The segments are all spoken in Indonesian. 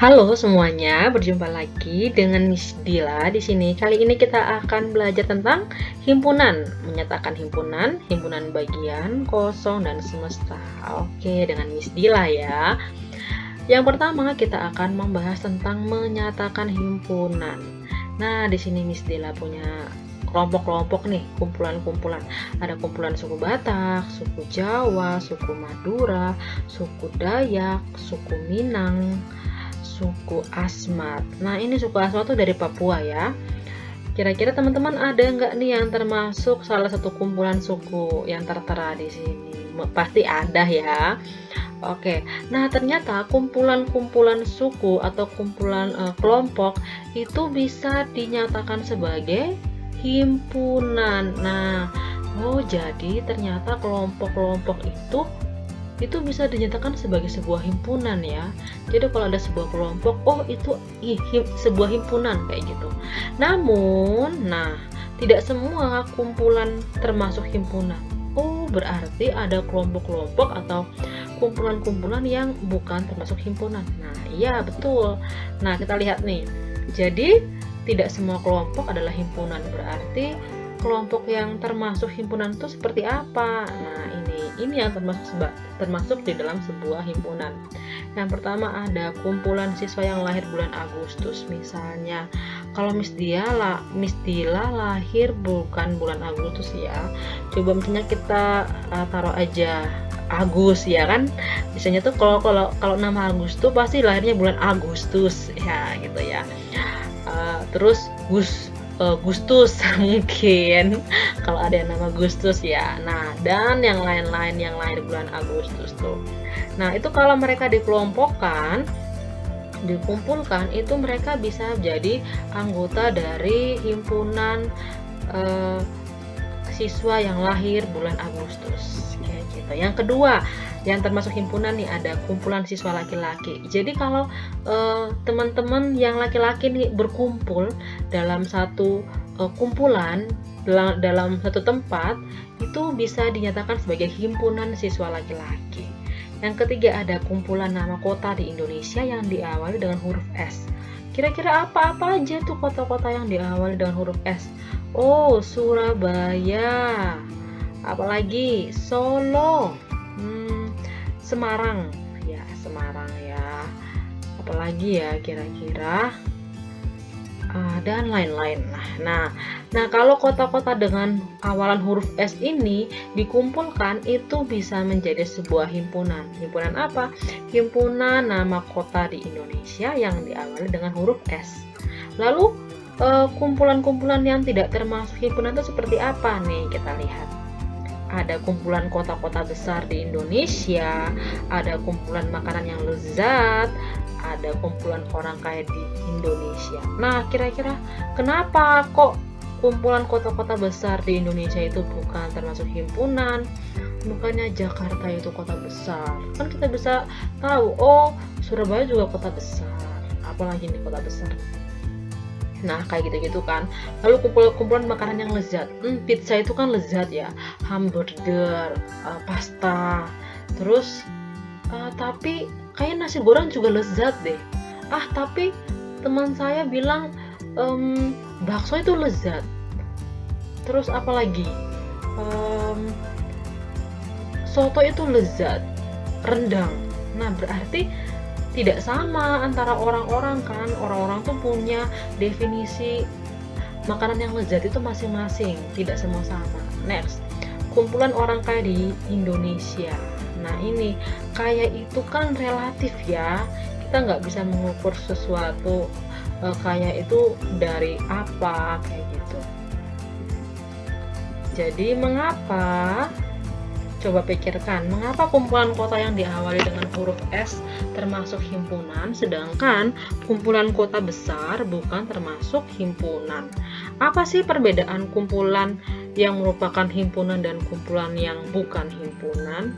Halo semuanya, berjumpa lagi dengan Miss Dila di sini. Kali ini kita akan belajar tentang himpunan, menyatakan himpunan, himpunan bagian, kosong, dan semesta. Oke, dengan Miss Dila ya. Yang pertama kita akan membahas tentang menyatakan himpunan. Nah, di sini Miss Dila punya kelompok-kelompok nih, kumpulan-kumpulan. Ada kumpulan suku Batak, suku Jawa, suku Madura, suku Dayak, suku Minang, suku Asmat. Nah, ini suku Asmat tuh dari Papua ya. Kira-kira teman-teman ada nggak nih yang termasuk salah satu kumpulan suku yang tertera di sini? Pasti ada ya. Oke, nah ternyata kumpulan-kumpulan suku atau kumpulan kelompok itu bisa dinyatakan sebagai himpunan. Nah, jadi ternyata kelompok-kelompok itu bisa dinyatakan sebagai sebuah himpunan ya. Jadi kalau ada sebuah kelompok, itu sebuah himpunan kayak gitu. Namun, tidak semua kumpulan termasuk himpunan. Berarti ada kelompok-kelompok atau kumpulan-kumpulan yang bukan termasuk himpunan. Nah, iya betul. Nah, kita lihat nih. Jadi, tidak semua kelompok adalah himpunan. Berarti kelompok yang termasuk himpunan itu seperti apa? Nah, ini yang termasuk di dalam sebuah himpunan. Yang pertama ada kumpulan siswa yang lahir bulan Agustus. Misalnya, kalau Miss Dila lahir bukan bulan Agustus ya. Coba misalnya kita taruh aja Agus ya kan. Biasanya tuh kalau nama Agus tuh pasti lahirnya bulan Agustus ya gitu ya. Terus Gustus mungkin kalau ada yang nama Gustus ya. Nah, dan yang lain-lain yang lahir bulan Agustus tuh. Nah, itu kalau mereka dikumpulkan itu mereka bisa jadi anggota dari himpunan siswa yang lahir bulan Agustus kayak gitu. Yang kedua, yang termasuk himpunan nih ada kumpulan siswa laki-laki. Jadi kalau teman-teman yang laki-laki nih berkumpul dalam satu kumpulan dalam satu tempat, itu bisa dinyatakan sebagai himpunan siswa laki-laki. Yang ketiga ada kumpulan nama kota di Indonesia yang diawali dengan huruf S. Kira-kira apa aja tuh kota-kota yang diawali dengan huruf S? Surabaya, apalagi Solo, Semarang ya, apalagi ya kira-kira, dan lain-lain. Nah, kalau kota-kota dengan awalan huruf S ini dikumpulkan itu bisa menjadi sebuah himpunan. Himpunan apa? Himpunan nama kota di Indonesia yang diawali dengan huruf S. Lalu kumpulan-kumpulan yang tidak termasuk himpunan itu seperti apa nih? Kita lihat. Ada kumpulan kota-kota besar di Indonesia, ada kumpulan makanan yang lezat, ada kumpulan orang kaya di Indonesia. Nah, kira-kira kenapa kok kumpulan kota-kota besar di Indonesia itu bukan termasuk himpunan? Bukannya Jakarta itu kota besar? Kan kita bisa tahu, Surabaya juga kota besar. Apalagi nih kota besar. Nah, kayak gitu-gitu kan. Lalu kumpulan makanan yang lezat. Pizza itu kan lezat ya. Hamburger, pasta. Terus, tapi kayak nasi goreng juga lezat deh. Tapi teman saya bilang bakso itu lezat. Terus apalagi? Soto itu lezat. Rendang. Nah, berarti tidak sama antara orang-orang kan. Orang-orang tuh punya definisi makanan yang lezat itu masing-masing, tidak semua sama. Next, kumpulan orang kaya di Indonesia. Nah, ini kaya itu kan relatif ya. Kita nggak bisa mengukur sesuatu kaya itu dari apa kayak gitu. Jadi mengapa? Coba pikirkan, mengapa kumpulan kota yang diawali dengan huruf S termasuk himpunan, sedangkan kumpulan kota besar bukan termasuk himpunan? Apa sih perbedaan kumpulan yang merupakan himpunan dan kumpulan yang bukan himpunan?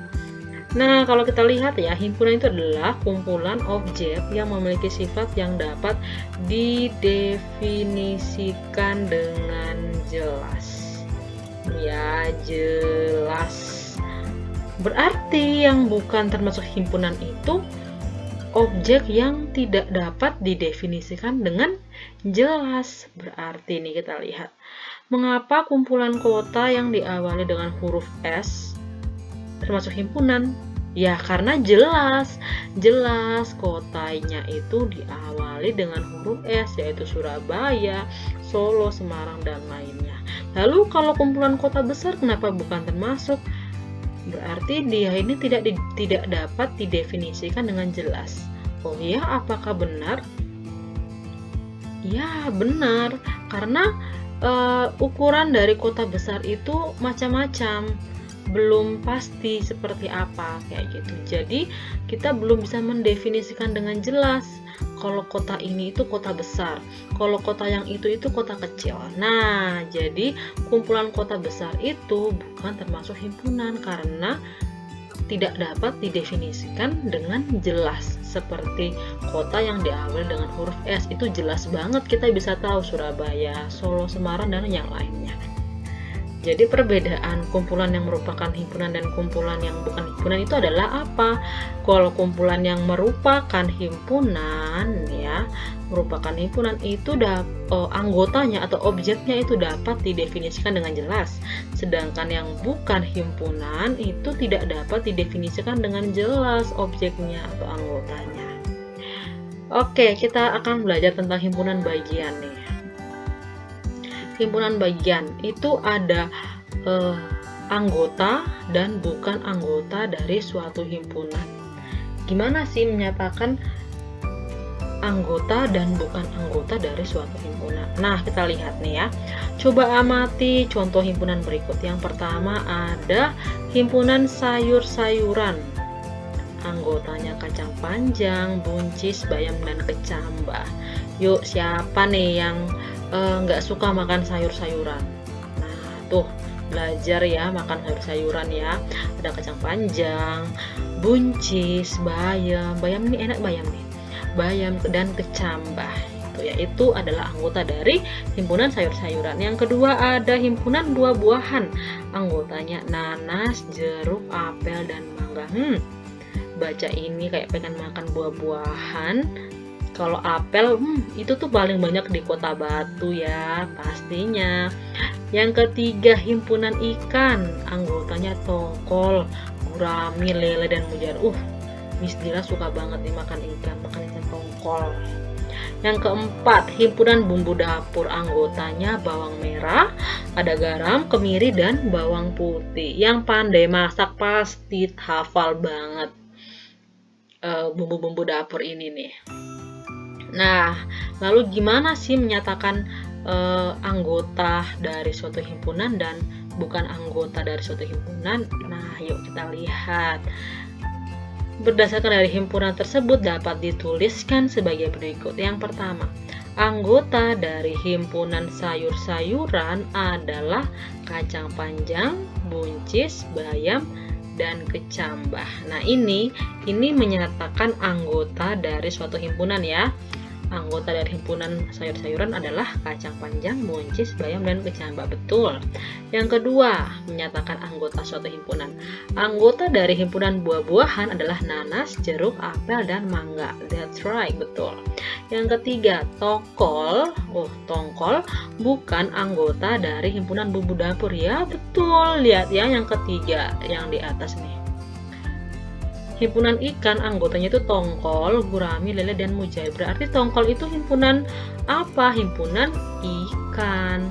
Nah, kalau kita lihat ya, himpunan itu adalah kumpulan objek yang memiliki sifat yang dapat didefinisikan dengan jelas. Ya, jelas. Berarti yang bukan termasuk himpunan itu objek yang tidak dapat didefinisikan dengan jelas. Berarti nih kita lihat, mengapa kumpulan kota yang diawali dengan huruf S termasuk himpunan? Ya, karena jelas kotanya itu diawali dengan huruf S, yaitu Surabaya, Solo, Semarang, dan lainnya. Lalu kalau kumpulan kota besar kenapa bukan termasuk? Berarti dia ini tidak dapat didefinisikan dengan jelas. Oh ya, apakah benar? Ya, benar. Karena ukuran dari kota besar itu macam-macam. Belum pasti seperti apa kayak gitu. Jadi, kita belum bisa mendefinisikan dengan jelas kalau kota ini itu kota besar, kalau kota yang itu kota kecil. Nah, jadi kumpulan kota besar itu bukan termasuk himpunan karena tidak dapat didefinisikan dengan jelas. Seperti kota yang diawali dengan huruf S itu jelas banget, kita bisa tahu Surabaya, Solo, Semarang, dan yang lainnya. Jadi perbedaan kumpulan yang merupakan himpunan dan kumpulan yang bukan himpunan itu adalah apa? Kalau kumpulan yang merupakan himpunan ya, merupakan himpunan itu anggotanya atau objeknya itu dapat didefinisikan dengan jelas. Sedangkan yang bukan himpunan itu tidak dapat didefinisikan dengan jelas objeknya atau anggotanya. Oke, kita akan belajar tentang himpunan bagian nih. Himpunan bagian itu ada anggota dan bukan anggota dari suatu himpunan. Gimana sih menyatakan anggota dan bukan anggota dari suatu himpunan? Nah, kita lihat nih ya. Coba amati contoh himpunan berikut. Yang pertama ada himpunan sayur-sayuran. Anggotanya kacang panjang, buncis, bayam, dan kecambah. Yuk, siapa nih yang nggak suka makan sayur-sayuran? Nah, tuh belajar ya makan sayur-sayuran ya. Ada kacang panjang, buncis, bayam ini enak, bayam dan kecambah. Itu adalah anggota dari himpunan sayur-sayuran. Yang kedua ada himpunan buah-buahan. Anggotanya nanas, jeruk, apel, dan mangga. Baca ini kayak pengen makan buah-buahan. Kalau apel, itu tuh paling banyak di Kota Batu ya, pastinya. Yang ketiga, himpunan ikan. Anggotanya tongkol, gurami, lele, dan mujair. Miss Dila suka banget nih makan ikan tongkol. Yang keempat, himpunan bumbu dapur. Anggotanya bawang merah, ada garam, kemiri, dan bawang putih. Yang pandai masak pasti hafal banget bumbu-bumbu dapur ini nih. Nah, lalu gimana sih menyatakan anggota dari suatu himpunan dan bukan anggota dari suatu himpunan? Nah, yuk kita lihat. Berdasarkan dari himpunan tersebut dapat dituliskan sebagai berikut. Yang pertama, anggota dari himpunan sayur-sayuran adalah kacang panjang, buncis, bayam, dan kecambah. Nah, ini menyatakan anggota dari suatu himpunan ya. Anggota dari himpunan sayur-sayuran adalah kacang panjang, buncis, bayam, dan kecambah. Betul. Yang kedua, menyatakan anggota suatu himpunan. Anggota dari himpunan buah-buahan adalah nanas, jeruk, apel, dan mangga. That's right, betul. Yang ketiga, tongkol bukan anggota dari himpunan bumbu dapur ya. Betul. Lihat ya yang ketiga, yang di atas nih. Himpunan ikan anggotanya itu tongkol, gurami, lele, dan mujair. Berarti tongkol itu himpunan apa? Himpunan ikan.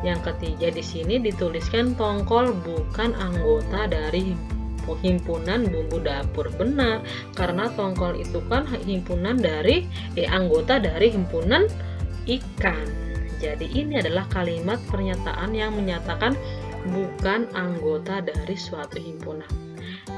Yang ketiga di sini dituliskan tongkol bukan anggota dari himpunan bumbu dapur. Benar, karena tongkol itu kan himpunan dari anggota dari himpunan ikan. Jadi ini adalah kalimat pernyataan yang menyatakan bukan anggota dari suatu himpunan.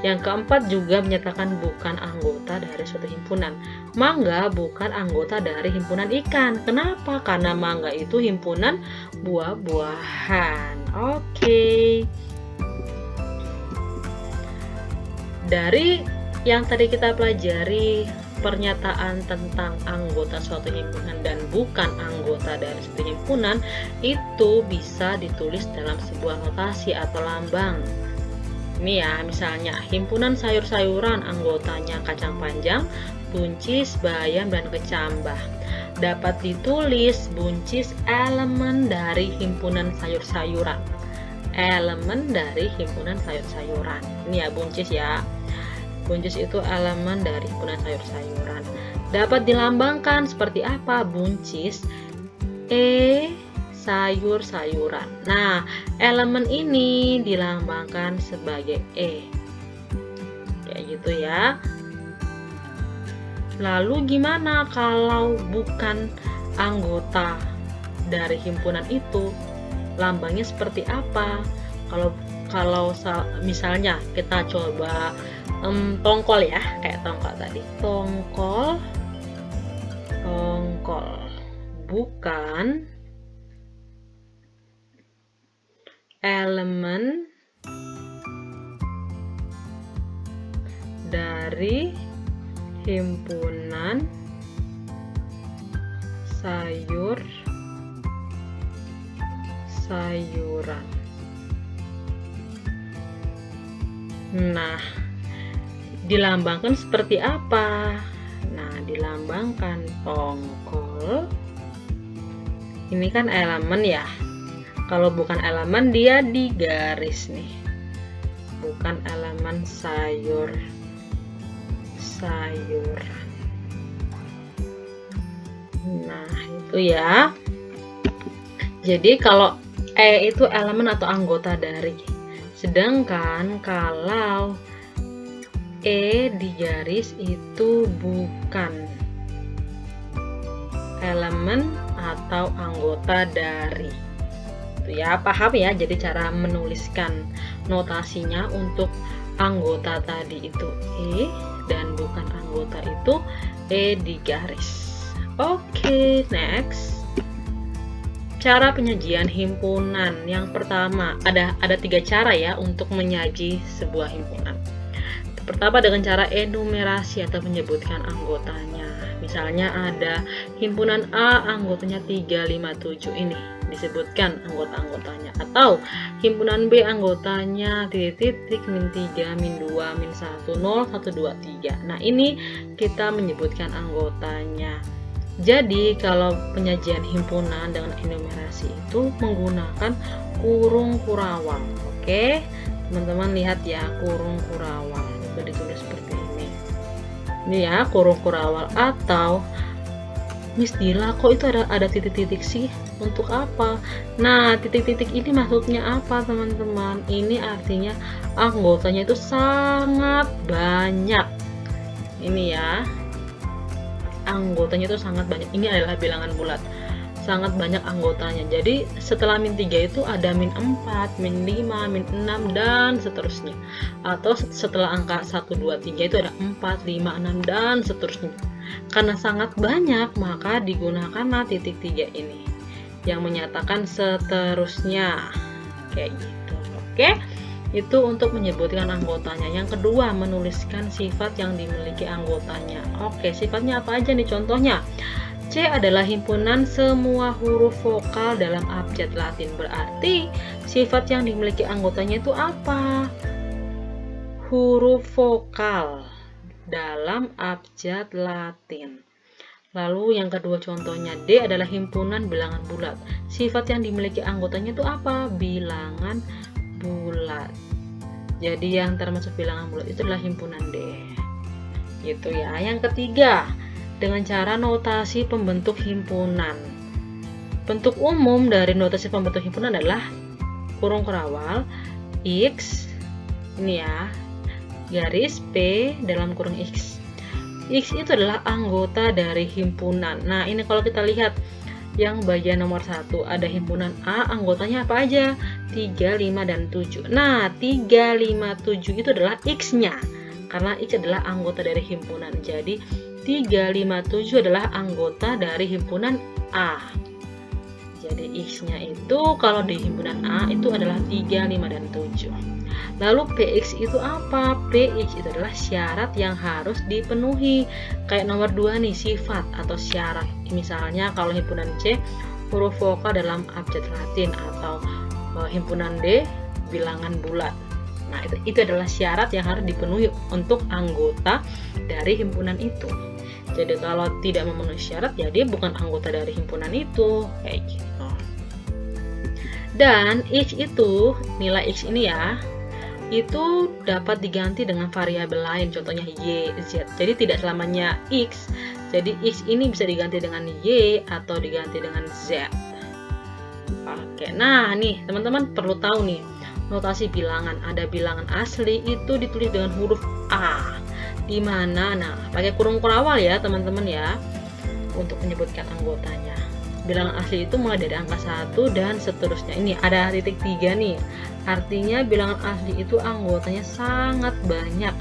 Yang keempat juga menyatakan bukan anggota dari suatu himpunan. Mangga bukan anggota dari himpunan ikan. Kenapa? Karena mangga itu himpunan buah-buahan. Oke. Dari yang tadi kita pelajari, pernyataan tentang anggota suatu himpunan dan bukan anggota dari suatu himpunan itu bisa ditulis dalam sebuah notasi atau lambang. Ini ya, misalnya himpunan sayur-sayuran anggotanya kacang panjang, buncis, bayam, dan kecambah. Dapat ditulis buncis elemen dari himpunan sayur-sayuran. Elemen dari himpunan sayur-sayuran. Ini ya buncis ya. Buncis itu elemen dari himpunan sayur-sayuran. Dapat dilambangkan seperti apa buncis? Sayur-sayuran. Nah, elemen ini dilambangkan sebagai kayak gitu ya. Lalu gimana kalau bukan anggota dari himpunan itu? Lambangnya seperti apa? Kalau misalnya kita coba tongkol ya, kayak tongkol tadi. Tongkol bukan elemen dari himpunan sayur-sayuran. Nah, dilambangkan seperti apa? Nah, dilambangkan tongkol. Ini kan elemen ya. Kalau bukan elemen dia digaris nih. Bukan elemen sayur-sayuran. Nah, itu ya. Jadi kalau itu elemen atau anggota dari. Sedangkan kalau digaris itu bukan elemen atau anggota dari. Itu ya, paham ya? Jadi cara menuliskan notasinya untuk anggota tadi itu dan bukan anggota itu digaris. Oke, next. Cara penyajian himpunan. Yang pertama, ada 3 cara ya untuk menyaji sebuah himpunan. Pertama dengan cara enumerasi atau menyebutkan anggotanya. Misalnya ada himpunan A, anggotanya 357 ini disebutkan anggota-anggotanya, atau himpunan B anggotanya titik-titik min 3 min 2 min 1 0 1 2 3. Nah, ini kita menyebutkan anggotanya. Jadi kalau penyajian himpunan dengan enumerasi itu menggunakan kurung kurawal. Oke, teman-teman lihat ya, kurung kurawal itu ditulis seperti ini. Ini ya, kurung kurawal. Atau Miss Dila, kok itu ada titik-titik sih? Untuk apa? Nah, titik-titik ini maksudnya apa, teman-teman? Ini artinya anggotanya itu sangat banyak. Ini ya, anggotanya itu sangat banyak. Ini adalah bilangan bulat. Sangat banyak anggotanya. Jadi setelah min 3 itu ada min 4, min 5, min 6, dan seterusnya. Atau setelah angka 1, 2, 3 itu ada 4, 5, 6, dan seterusnya. Karena sangat banyak, maka digunakanlah titik 3 ini yang menyatakan seterusnya. Kayak gitu. Oke? Itu untuk menyebutkan anggotanya. Yang kedua, menuliskan sifat yang dimiliki anggotanya. Oke, sifatnya apa aja nih contohnya? C adalah himpunan semua huruf vokal dalam abjad Latin. Berarti sifat yang dimiliki anggotanya itu apa? Huruf vokal dalam abjad Latin. Lalu yang kedua contohnya, D adalah himpunan bilangan bulat. Sifat yang dimiliki anggotanya itu apa? Bilangan bulat. Jadi yang termasuk bilangan bulat itu adalah himpunan D. Gitu ya. Yang ketiga, dengan cara notasi pembentuk himpunan. Bentuk umum dari notasi pembentuk himpunan adalah kurung kurawal X, ini ya, garis P dalam kurung X. X itu adalah anggota dari himpunan. Nah, ini kalau kita lihat yang bagian nomor 1 ada himpunan A, anggotanya apa aja? 3, 5, dan 7. Nah, 3, 5, 7 itu adalah X-nya. Karena X adalah anggota dari himpunan. Jadi, 3, 5, 7 adalah anggota dari himpunan A. Jadi, X-nya itu kalau di himpunan A itu adalah 3, 5, dan 7. Lalu PX itu apa? PX itu adalah syarat yang harus dipenuhi. Kayak nomor 2 nih, sifat atau syarat. Misalnya kalau himpunan C, huruf vokal dalam abjad Latin, atau himpunan D, bilangan bulat. Nah, itu adalah syarat yang harus dipenuhi untuk anggota dari himpunan itu. Jadi kalau tidak memenuhi syarat ya dia bukan anggota dari himpunan itu, kayak gitu. Dan X itu, nilai X ini ya, itu dapat diganti dengan variabel lain, contohnya Y, Z. Jadi tidak selamanya X. Jadi X ini bisa diganti dengan Y atau diganti dengan Z. Oke, nah nih teman-teman perlu tahu nih, notasi bilangan. Ada bilangan asli itu ditulis dengan huruf A. Di mana? Nah, pakai kurung kurawal ya teman-teman ya, untuk menyebutkan anggotanya. Bilangan asli itu mulai dari angka 1 dan seterusnya. Ini ada titik 3 nih. Artinya bilangan asli itu anggotanya sangat banyak,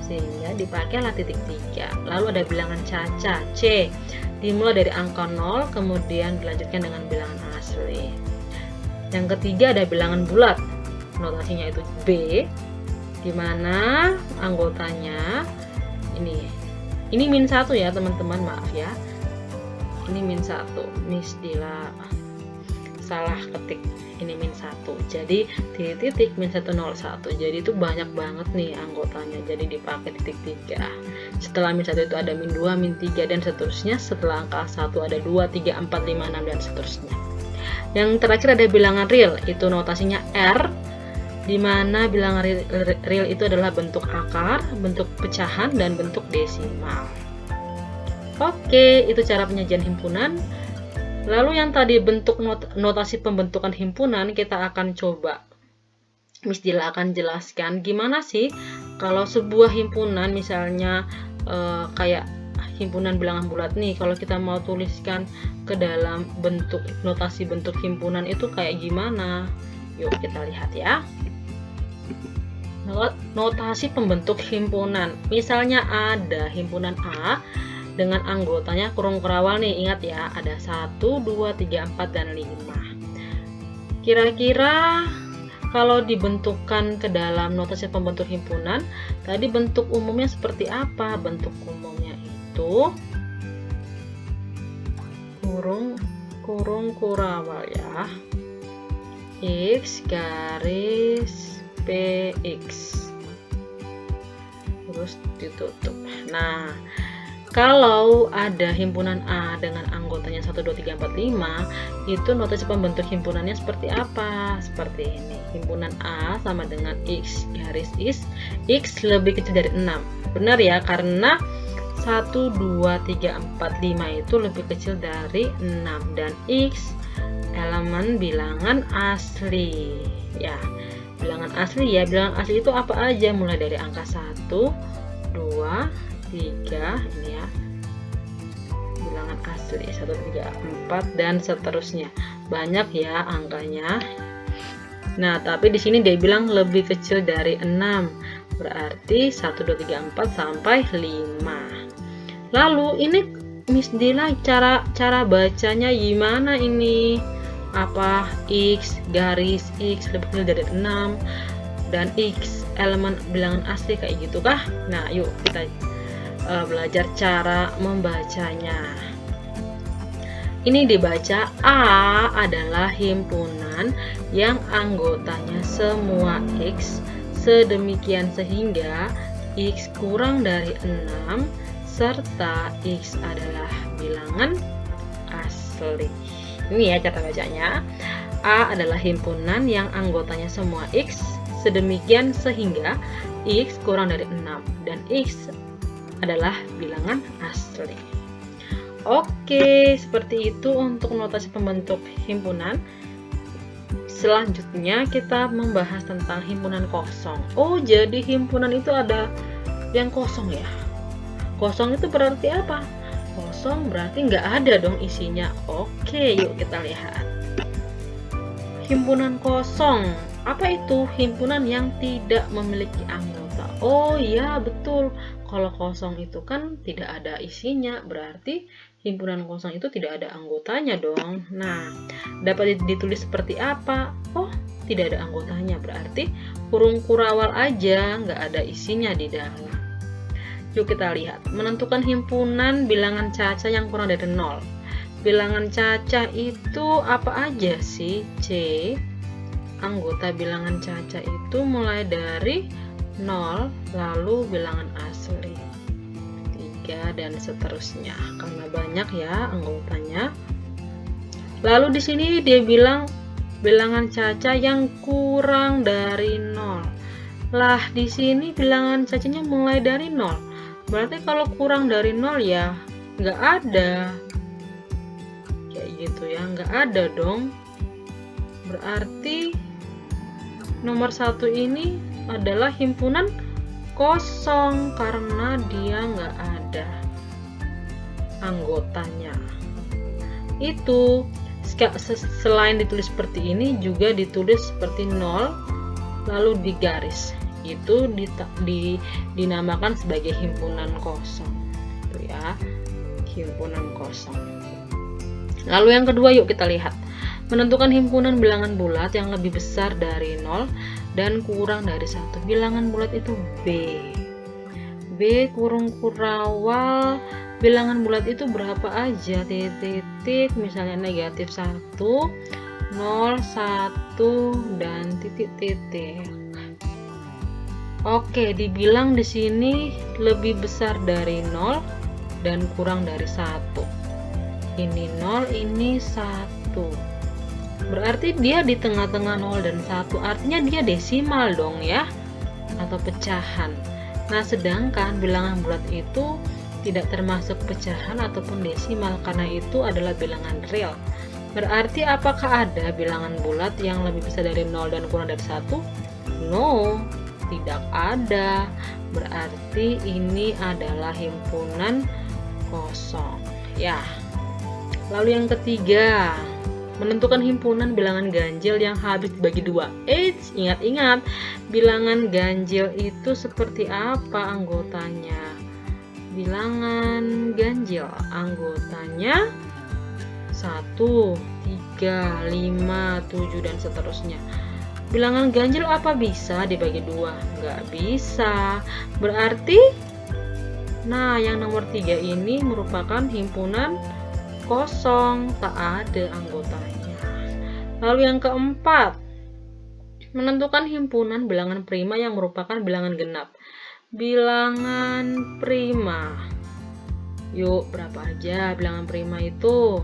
sehingga dipakailah titik 3. Lalu ada bilangan caca, C. Dimulai dari angka 0, kemudian dilanjutkan dengan bilangan asli. Yang ketiga ada bilangan bulat. Notasinya itu B, dimana anggotanya ini min 1 ya teman-teman, maaf ya. Ini min 1, Miss Dila salah ketik, ini min 1, jadi titik min 101. Jadi itu banyak banget nih anggotanya, jadi dipakai titik 3. Setelah min 1 itu ada min 2, min 3 dan seterusnya. Setelah angka 1 ada 2, 3, 4, 5, 6 dan seterusnya. Yang terakhir ada bilangan real, itu notasinya R, dimana bilangan real itu adalah bentuk akar, bentuk pecahan dan bentuk desimal. Oke, itu cara penyajian himpunan. Lalu yang tadi bentuk notasi pembentukan himpunan, kita akan coba, Miss Dila akan jelaskan gimana sih kalau sebuah himpunan, misalnya kayak himpunan bilangan bulat nih, kalau kita mau tuliskan ke dalam bentuk notasi bentuk himpunan itu kayak gimana. Yuk kita lihat ya. Notasi pembentuk himpunan, misalnya ada himpunan A dengan anggotanya kurung kurawal nih, ingat ya, ada 1, 2, 3, 4, dan 5. Kira-kira kalau dibentukkan ke dalam notasi pembentuk himpunan, tadi bentuk umumnya seperti apa? Bentuk umumnya itu kurung kurawal ya, X garis PX, terus ditutup. Nah, kalau ada himpunan A dengan anggotanya 1, 2, 3, 4, 5, itu notasi pembentuk himpunannya seperti apa? Seperti ini. Himpunan A sama dengan X garis X lebih kecil dari 6. Benar ya, karena 1, 2, 3, 4, 5 itu lebih kecil dari 6. Dan X elemen bilangan asli. Ya, bilangan asli ya. Bilangan asli itu apa aja? Mulai dari angka 1, 2, 3, ini ya, bilangan asli 1, 3, 4 dan seterusnya. Banyak ya angkanya. Nah, tapi di sini dia bilang lebih kecil dari 6. Berarti 1, 2, 3, 4 sampai 5. Lalu ini Miss Dila cara bacanya gimana ini? Apa X garis X lebih kecil dari 6 dan X elemen bilangan asli kayak gitu kah? Nah, yuk kita belajar cara membacanya. Ini dibaca A adalah himpunan yang anggotanya semua X, sedemikian sehingga X kurang dari 6 serta X adalah bilangan asli. Ini ya cara bacanya. A adalah himpunan yang anggotanya semua X, sedemikian sehingga X kurang dari 6 dan X adalah bilangan asli. Oke, seperti itu untuk notasi pembentuk himpunan. Selanjutnya kita membahas tentang himpunan kosong. Oh, jadi himpunan itu ada yang kosong ya. Kosong itu berarti apa? Kosong berarti nggak ada dong isinya. Oke, yuk kita lihat. Himpunan kosong. Apa itu? Himpunan yang tidak memiliki anggota. Oh iya, betul. Kalau kosong itu kan tidak ada isinya, berarti himpunan kosong itu tidak ada anggotanya dong. Nah, dapat ditulis seperti apa? Oh, tidak ada anggotanya, berarti kurung kurawal aja, nggak ada isinya di dalam. Yuk kita lihat. Menentukan himpunan bilangan caca yang kurang dari 0. Bilangan caca itu apa aja sih? C. Anggota bilangan caca itu mulai dari 0, lalu bilangan asli 3 dan seterusnya karena banyak ya anggotanya. Lalu di sini dia bilang bilangan caca yang kurang dari 0. Lah di sini bilangan cacanya mulai dari 0. Berarti kalau kurang dari 0 ya nggak ada. Kayak gitu ya, nggak ada dong. Berarti nomor 1 ini adalah himpunan kosong karena dia nggak ada anggotanya. Itu selain ditulis seperti ini juga ditulis seperti 0 lalu digaris. Itu dinamakan sebagai himpunan kosong. Itu ya, himpunan kosong. Lalu yang kedua, yuk kita lihat. Menentukan himpunan bilangan bulat yang lebih besar dari 0 dan kurang dari 1. Bilangan bulat itu B. B kurung kurawal. Bilangan bulat itu berapa aja? Titik-titik, misalnya negatif 1, 0, 1, dan titik-titik. Oke, dibilang di sini lebih besar dari 0 dan kurang dari 1. Ini 0, ini 1. Berarti dia di tengah-tengah 0 dan 1, artinya dia desimal dong ya, atau pecahan. Nah, sedangkan bilangan bulat itu tidak termasuk pecahan ataupun desimal karena itu adalah bilangan real. Berarti apakah ada bilangan bulat yang lebih besar dari 0 dan kurang dari 1? No, tidak ada. Berarti ini adalah himpunan kosong ya. Lalu yang ketiga, menentukan himpunan bilangan ganjil yang habis dibagi 2. Ingat-ingat, bilangan ganjil itu seperti apa anggotanya? Bilangan ganjil anggotanya 1, 3, 5, 7, dan seterusnya. Bilangan ganjil apa bisa dibagi 2? Nggak bisa. Berarti, nah yang nomor 3 ini merupakan himpunan kosong, tak ada anggotanya. Lalu yang keempat, menentukan himpunan bilangan prima yang merupakan bilangan genap. Bilangan prima, yuk berapa aja bilangan prima itu?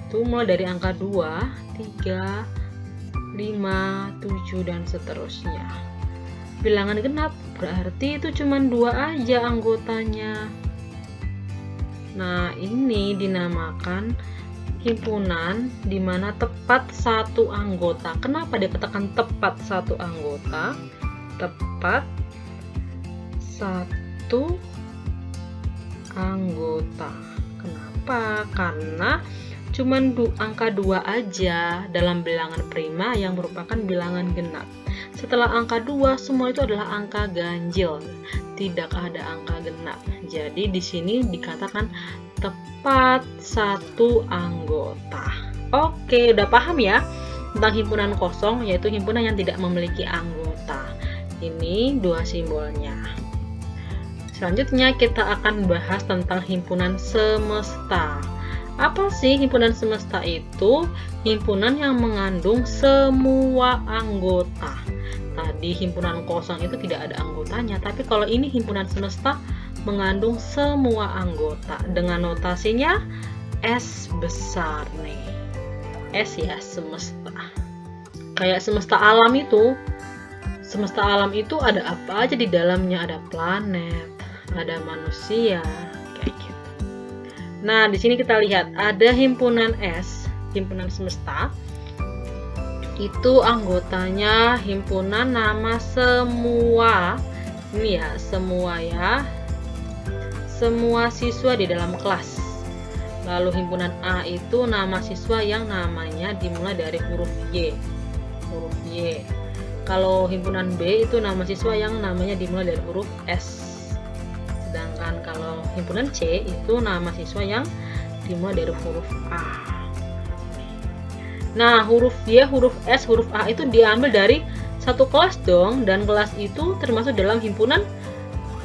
Itu mulai dari angka 2, 3, 5, 7, dan seterusnya. Bilangan genap berarti itu cuma 2 aja anggotanya. Nah, ini dinamakan himpunan di mana tepat 1 anggota. Kenapa dikatakan tepat 1 anggota? Tepat 1 anggota. Kenapa? Karena cuma angka 2 aja dalam bilangan prima yang merupakan bilangan genap. Setelah angka 2, semua itu adalah angka ganjil, tidak ada angka genap. Jadi di sini dikatakan tepat 1 anggota. Oke, udah paham ya tentang himpunan kosong, yaitu himpunan yang tidak memiliki anggota. Ini 2 simbolnya. Selanjutnya kita akan bahas tentang himpunan semesta. Apa sih himpunan semesta itu? Himpunan yang mengandung semua anggota. Tadi himpunan kosong itu tidak ada anggotanya, tapi kalau ini himpunan semesta mengandung semua anggota dengan notasinya S besar nih. S ya, semesta. Kayak semesta alam itu. Semesta alam itu ada apa aja di dalamnya? Ada planet, ada manusia, kayak gitu. Nah, di sini kita lihat ada himpunan S, himpunan semesta. Itu anggotanya himpunan nama semua. Ini ya, semua ya. Semua siswa di dalam kelas. Lalu himpunan A itu nama siswa yang namanya dimulai dari huruf Y. Huruf Y. Kalau himpunan B itu nama siswa yang namanya dimulai dari huruf S. Sedangkan kalau himpunan C itu nama siswa yang dimulai dari huruf A. Nah, huruf Y, huruf S, huruf A itu diambil dari satu kelas dong, dan kelas itu termasuk dalam himpunan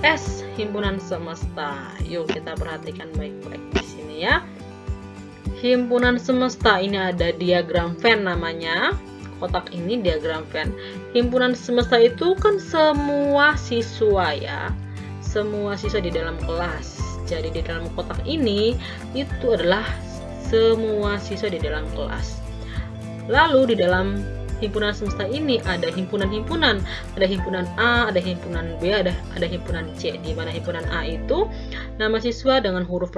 S, himpunan semesta. Yuk kita perhatikan baik-baik di sini ya. Himpunan semesta ini ada diagram Venn namanya. Kotak ini diagram Venn. Himpunan semesta itu kan semua siswa ya. Semua siswa di dalam kelas. Jadi di dalam kotak ini itu adalah semua siswa di dalam kelas. Lalu di dalam himpunan semesta ini ada himpunan-himpunan, ada himpunan A, ada himpunan B, ada himpunan C. Di mana himpunan A itu nama siswa dengan huruf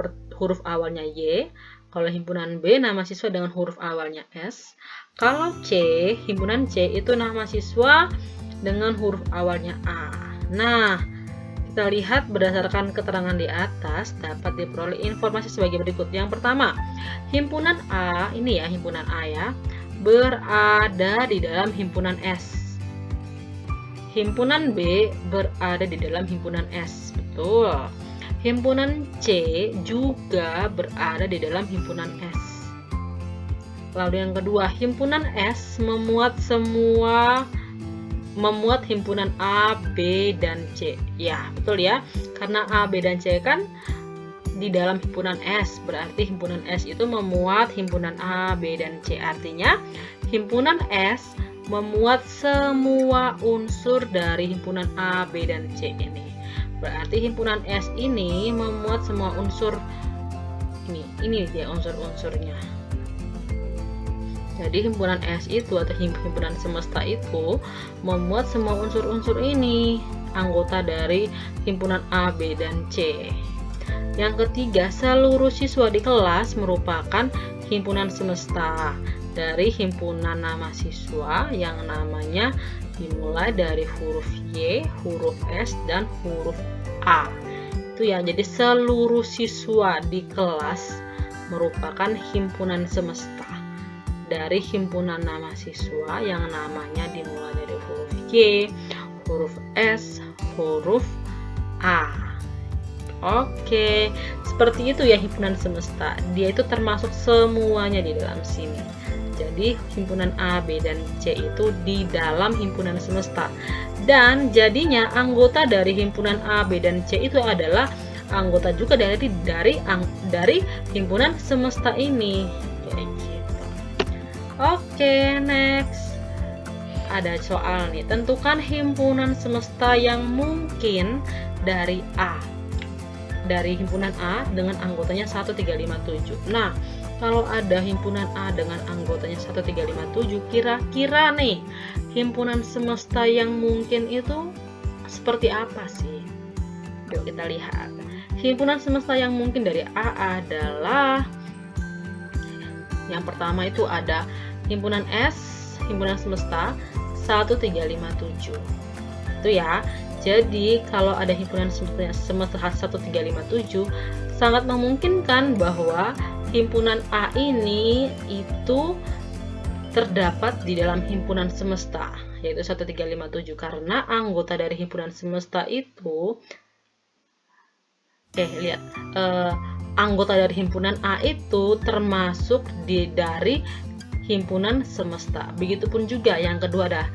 awalnya Y. Kalau himpunan B nama siswa dengan huruf awalnya S. Kalau C, himpunan C itu nama siswa dengan huruf awalnya A. Nah, kita lihat berdasarkan keterangan di atas dapat diperoleh informasi sebagai berikut. Yang pertama, himpunan A, ini ya himpunan A ya, berada di dalam himpunan S. Himpunan B berada di dalam himpunan S. Betul. Himpunan C juga berada di dalam himpunan S. Lalu yang kedua, himpunan S memuat himpunan A, B, dan C. Ya, betul ya. Karena A, B, dan C kan di dalam himpunan S. Berarti himpunan S itu memuat himpunan A, B, dan C. Artinya, himpunan S memuat semua unsur dari himpunan A, B, dan C ini. Berarti himpunan S ini memuat semua unsur ini dia unsur-unsurnya. Jadi himpunan S itu atau himpunan semesta itu memuat semua unsur-unsur ini, anggota dari himpunan A, B, dan C. Yang ketiga, seluruh siswa di kelas merupakan himpunan semesta dari himpunan nama siswa yang namanya dimulai dari huruf Y, huruf S, dan huruf A. Itu ya, jadi seluruh siswa di kelas merupakan himpunan semesta dari himpunan nama siswa yang namanya dimulai dari huruf Y, huruf S, huruf A. Oke, seperti itu ya himpunan semesta. Dia itu termasuk semuanya di dalam sini. Jadi himpunan A, B, dan C itu di dalam himpunan semesta. Dan jadinya anggota dari himpunan A, B, dan C itu adalah anggota juga dari himpunan semesta ini. Kayak gitu. Oke, next. Ada soal nih. Tentukan himpunan semesta yang mungkin dari A. Dari himpunan A dengan anggotanya 1, 3, 5, 7. Nah, kalau ada himpunan A dengan anggotanya 1, 3, 5, 7, kira-kira nih himpunan semesta yang mungkin itu seperti apa sih? Yuk kita lihat. Himpunan semesta yang mungkin dari A adalah yang pertama itu ada himpunan S, himpunan semesta 1, 3, 5, 7. Itu ya. Jadi kalau ada himpunan semesta 1, 3, 5, 7 sangat memungkinkan bahwa himpunan A ini itu terdapat di dalam himpunan semesta yaitu 1, 3, 5, 7 karena anggota dari himpunan semesta itu anggota dari himpunan A itu termasuk dari himpunan semesta. Begitupun juga yang kedua ada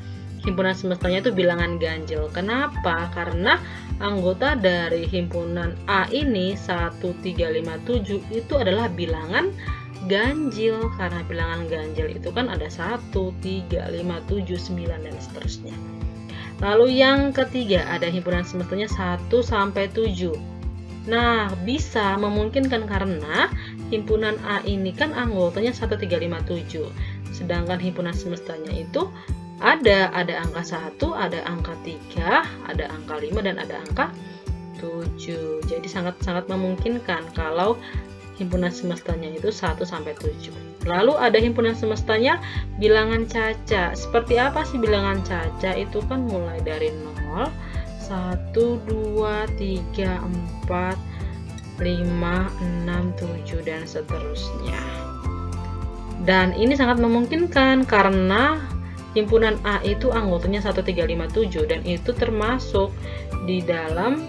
himpunan semestanya itu bilangan ganjil. Kenapa? Karena anggota dari himpunan A ini 1, 3, 5, 7 itu adalah bilangan ganjil. Karena bilangan ganjil itu kan ada 1, 3, 5, 7, 9 dan seterusnya. Lalu yang ketiga ada himpunan semestanya 1 sampai 7. Nah, bisa memungkinkan karena himpunan A ini kan anggotanya 1, 3, 5, 7. Sedangkan himpunan semestanya itu ada angka 1, ada angka 3, ada angka 5, dan ada angka 7. Jadi sangat-sangat memungkinkan kalau himpunan semestanya itu 1 sampai 7. Lalu ada himpunan semestanya bilangan caca. Seperti apa sih bilangan caca? Itu kan mulai dari 0, 1, 2, 3, 4, 5, 6, 7, dan seterusnya. Dan ini sangat memungkinkan karena himpunan A itu anggotanya 1, 3, 5, 7 dan itu termasuk di dalam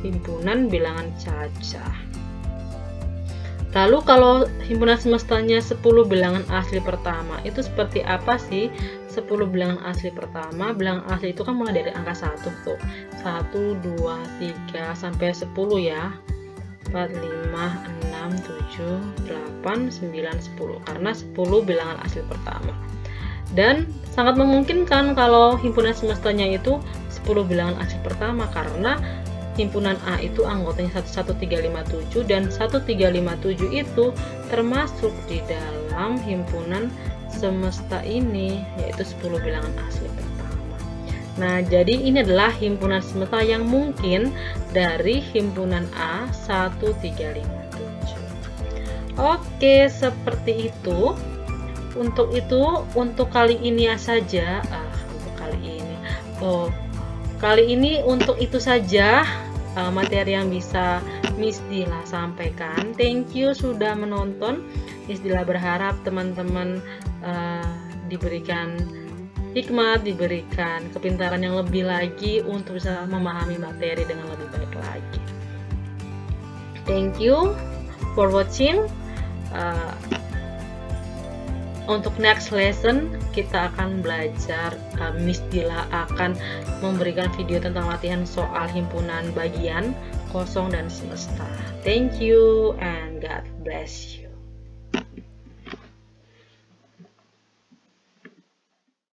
himpunan bilangan caca. Lalu kalau himpunan semestanya 10 bilangan asli pertama itu seperti apa sih? 10 bilangan asli pertama, bilangan asli itu kan mulai dari angka 1 tuh. 1, 2, 3 sampai 10 ya. 4, 5, 6, 7, 8, 9, 10 karena 10 bilangan asli pertama. Dan sangat memungkinkan kalau himpunan semestanya itu 10 bilangan asli pertama karena himpunan A itu anggotanya 11357 dan 1357 itu termasuk di dalam himpunan semesta ini, yaitu 10 bilangan asli pertama. Nah, jadi ini adalah himpunan semesta yang mungkin dari himpunan A 1357. Oke, seperti itu. Untuk kali ini saja. Kali ini untuk itu saja materi yang bisa Miss Dila sampaikan. Thank you sudah menonton. Miss Dila berharap teman-teman diberikan hikmat, diberikan kepintaran yang lebih lagi untuk bisa memahami materi dengan lebih baik lagi. Thank you for watching. Untuk next lesson kita akan belajar, Miss Dila akan memberikan video tentang latihan soal himpunan bagian, kosong, dan semesta. Thank you and God bless you.